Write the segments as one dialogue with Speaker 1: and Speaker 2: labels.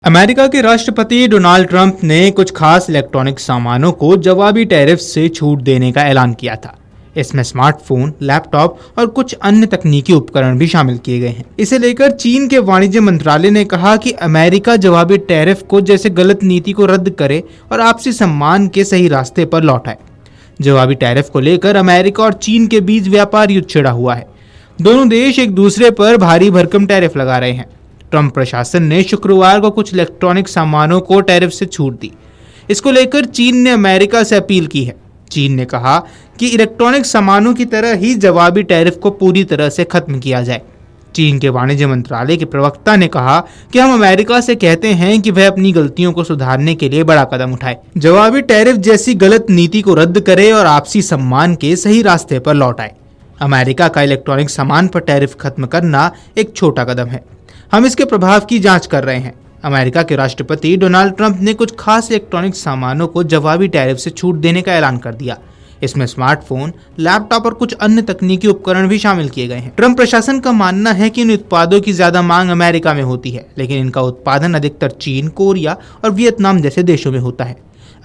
Speaker 1: America के राष्ट्रपति Donald Trump ने कुछ खास इलेक्ट्रॉनिक सामानों को जवाबी टैरिफ से छूट देने का ऐलान किया था। इसमें स्मार्टफोन, लैपटॉप और कुछ अन्य तकनीकी उपकरण भी शामिल किए गए हैं। इसे लेकर चीन के वाणिज्य मंत्रालय ने कहा कि अमेरिका जवाबी टैरिफ को जैसे गलत नीति को रद्द करे और आपसी सम्मान के सही रास्ते पर लौटाए। जवाबी टैरिफ को लेकर अमेरिका और चीन के बीच व्यापार युद्ध छिड़ा हुआ है। दोनों देश एक दूसरे पर भारी भरकम टैरिफ लगा रहे हैं। ट्रंप प्रशासन ने शुक्रवार को कुछ इलेक्ट्रॉनिक सामानों को टैरिफ से छूट दी। इसको लेकर चीन ने अमेरिका से अपील की है। चीन ने कहा कि इलेक्ट्रॉनिक सामानों की तरह ही जवाबी टैरिफ को पूरी तरह से खत्म किया जाए। चीन के वाणिज्य मंत्रालय के प्रवक्ता ने कहा कि हम अमेरिका से कहते हैं कि वह अपनी गलतियों को सुधारने के लिए बड़ा कदम उठाए, जवाबी टैरिफ जैसी गलत नीति को रद्द करे और आपसी सम्मान के सही रास्ते पर लौटाए। अमेरिका का इलेक्ट्रॉनिक सामान पर टैरिफ खत्म करना एक छोटा कदम है। हम इसके प्रभाव की जांच कर रहे हैं। अमेरिका के राष्ट्रपति डोनाल्ड ट्रंप ने कुछ खास इलेक्ट्रॉनिक सामानों को जवाबी टैरिफ से छूट देने का ऐलान कर दिया। इसमें स्मार्टफोन, लैपटॉप और कुछ अन्य तकनीकी उपकरण भी शामिल किए गए हैं। ट्रंप प्रशासन का मानना है कि इन उत्पादों की ज्यादा मांग अमेरिका में होती है, लेकिन इनका उत्पादन अधिकतर चीन, कोरिया और वियतनाम जैसे देशों में होता है।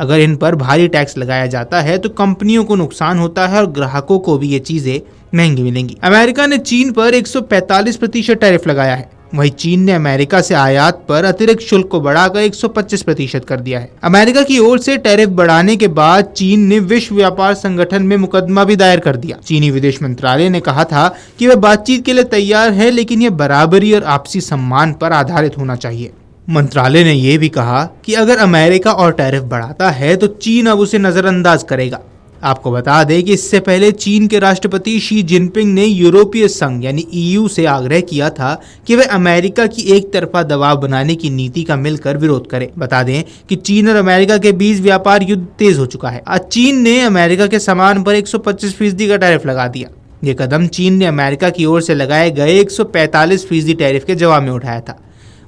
Speaker 1: अगर इन पर भारी टैक्स लगाया जाता है तो कंपनियों को नुकसान होता है और ग्राहकों को भी ये चीजें महंगी मिलेंगी। अमेरिका ने चीन पर 145% टैरिफ लगाया है। वहीं चीन ने अमेरिका से आयात पर अतिरिक्त शुल्क को बढ़ाकर 125% कर दिया है। अमेरिका की ओर से टैरिफ बढ़ाने के बाद चीन ने विश्व व्यापार संगठन में मुकदमा भी दायर कर दिया। चीनी विदेश मंत्रालय ने कहा था कि वह बातचीत के लिए तैयार है, लेकिन यह बराबरी और आपसी सम्मान पर आधारित होना चाहिए। मंत्रालय ने यह भी कहा कि अगर अमेरिका और टैरिफ बढ़ाता है तो चीन अब उसे नजरअंदाज करेगा। आपको बता दें कि इससे पहले चीन के राष्ट्रपति शी जिनपिंग ने यूरोपीय संघ यानी EU से आग्रह किया था कि वह अमेरिका की एक तरफा दबाव बनाने की नीति का मिलकर विरोध करे। बता दें कि चीन और अमेरिका के बीच व्यापार युद्ध तेज हो चुका है। आज चीन ने अमेरिका के सामान पर 125% का टैरिफ लगा दिया। ये कदम चीन ने अमेरिका की ओर से लगाए गए 145% टैरिफ के जवाब में उठाया था।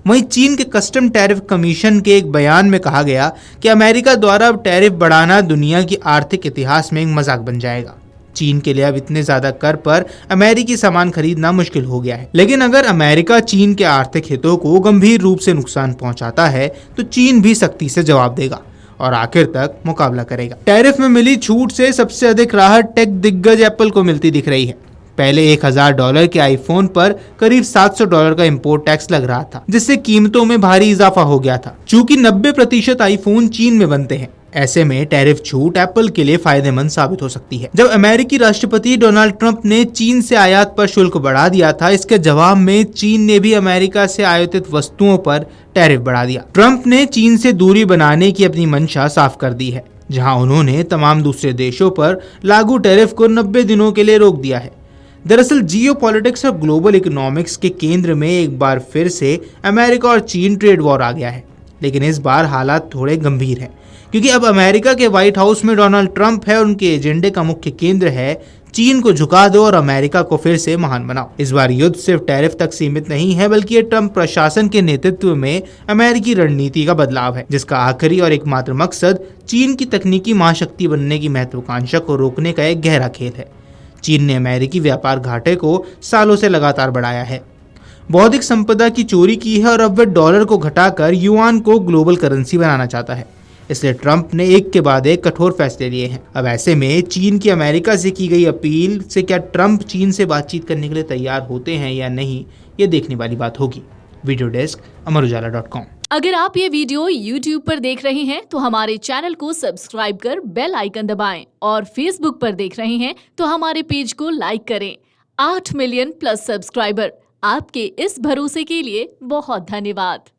Speaker 1: वहीं चीन के कस्टम टैरिफ कमीशन के एक बयान में कहा गया कि अमेरिका द्वारा अब टैरिफ बढ़ाना दुनिया की आर्थिक इतिहास में एक मजाक बन जाएगा। चीन के लिए अब इतने ज्यादा कर पर अमेरिकी सामान खरीदना मुश्किल हो गया है। लेकिन अगर अमेरिका चीन के आर्थिक हितों को गंभीर रूप से नुकसान पहुंचाता है तो चीन भी सख्ती से जवाब देगा और आखिर तक मुकाबला करेगा। टैरिफ में मिली छूट से सबसे अधिक राहत टेक दिग्गज एप्पल को मिलती दिख रही है। पहले $1000 के आईफोन पर करीब $700 का इंपोर्ट टैक्स लग रहा था, जिससे कीमतों में भारी इजाफा हो गया था। चूंकि 90% आईफोन चीन में बनते हैं, ऐसे में टैरिफ छूट एप्पल के लिए फायदेमंद साबित हो सकती है। जब अमेरिकी राष्ट्रपति डोनाल्ड ट्रंप ने चीन से आयात पर शुल्क बढ़ा दिया था, इसके जवाब में चीन ने भी अमेरिका से आयातित वस्तुओं पर टैरिफ बढ़ा दिया। ट्रंप ने चीन से दूरी बनाने की अपनी मंशा साफ कर दी है, जहां उन्होंने तमाम दूसरे देशों पर लागू टैरिफ को 90 दिनों के लिए रोक दिया है। दरअसल जियोपॉलिटिक्स और ग्लोबल इकोनॉमिक्स के केंद्र में एक बार फिर से अमेरिका और चीन ट्रेड वॉर आ गया है। लेकिन इस बार हालात थोड़े गंभीर हैं, क्योंकि अब अमेरिका के व्हाइट हाउस में डोनाल्ड ट्रंप है और उनके एजेंडे का मुख्य केंद्र है चीन को झुका दो और अमेरिका को फिर से महान बनाओ। इस बार युद्ध सिर्फ टैरिफ तक सीमित नहीं है, बल्कि ये ट्रंप प्रशासन के नेतृत्व में अमेरिकी रणनीति का बदलाव है, जिसका आखिरी और एकमात्र मकसद चीन की तकनीकी महाशक्ति बनने की महत्वाकांक्षा को रोकने का एक गहरा खेल है। चीन ने अमेरिकी व्यापार घाटे को सालों से लगातार बढ़ाया है, बौद्धिक संपदा की चोरी की है और अब वह डॉलर को घटाकर युआन को ग्लोबल करेंसी बनाना चाहता है। इसलिए ट्रंप ने एक के बाद एक कठोर फैसले लिए हैं। अब ऐसे में चीन की अमेरिका से की गई अपील से क्या ट्रंप चीन से बातचीत करने के लिए तैयार होते हैं या नहीं, ये देखने वाली बात होगी। Video desk Amar Ujala.
Speaker 2: अगर आप ये वीडियो YouTube पर देख रहे हैं तो हमारे चैनल को सब्सक्राइब कर बेल आइकन दबाएं और Facebook पर देख रहे हैं तो हमारे पेज को लाइक करें। 8 मिलियन प्लस सब्सक्राइबर, आपके इस भरोसे के लिए बहुत धन्यवाद।